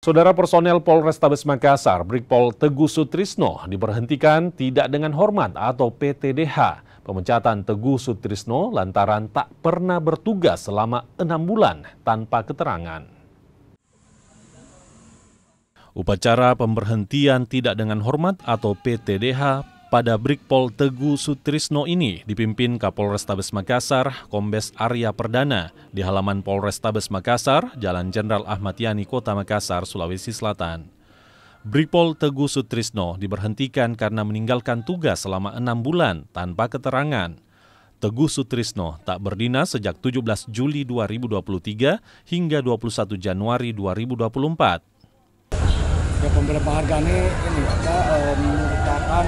Saudara personel Polrestabes Makassar, Brigpol Teguh Sutrisno diberhentikan tidak dengan hormat atau PTDH. Pemecatan Teguh Sutrisno lantaran tak pernah bertugas selama 6 bulan tanpa keterangan. Upacara pemberhentian tidak dengan hormat atau PTDH pada Brigpol Teguh Sutrisno ini dipimpin Kapolrestabes Makassar, Kombes Arya Perdana di halaman Polrestabes Makassar, Jalan Jenderal Ahmad Yani, Kota Makassar, Sulawesi Selatan. Brigpol Teguh Sutrisno diberhentikan karena meninggalkan tugas selama 6 bulan tanpa keterangan. Teguh Sutrisno tak berdinas sejak 17 Juli 2023 hingga 21 Januari 2024. Ya, pemberian penghargaan ini merupakan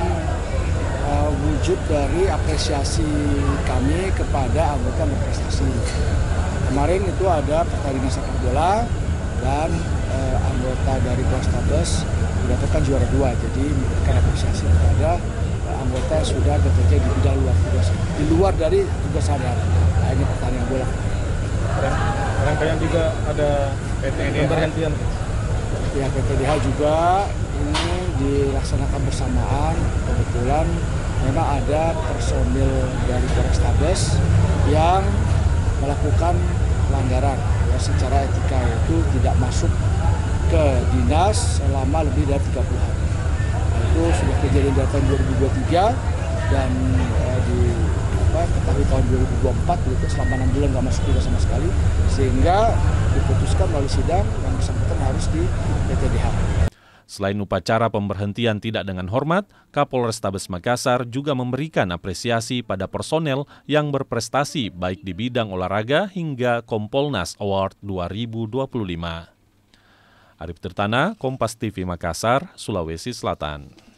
wujud dari apresiasi kami kepada anggota yang berprestasi. Kemarin itu ada pertandingan sepak bola dan anggota dari Polrestabes mendapatkan juara 2. Jadi memberikan apresiasi kepada anggota yang sudah bekerja di bidang di luar dari tugas sehari-hari. Nah, ini pertandingan bola. Rangkaian juga ada pemberhentian. Ya, PTDH juga ini dilaksanakan bersamaan. Kebetulan memang ada personil dari Polrestabes yang melakukan pelanggaran ya, secara etika, yaitu tidak masuk ke dinas selama lebih dari 30 hari. Itu sudah kejadian dari tahun 2023 dan ketahui tahun 2024 itu selama 6 bulan nggak masuk juga sama sekali, sehingga diputuskan melalui sidang yang bersangkutan harus di PTDH. Selain upacara pemberhentian tidak dengan hormat, Kapolrestabes Makassar juga memberikan apresiasi pada personel yang berprestasi baik di bidang olahraga hingga Kompolnas Award 2025. Arif Tirtana, Kompas TV Makassar, Sulawesi Selatan.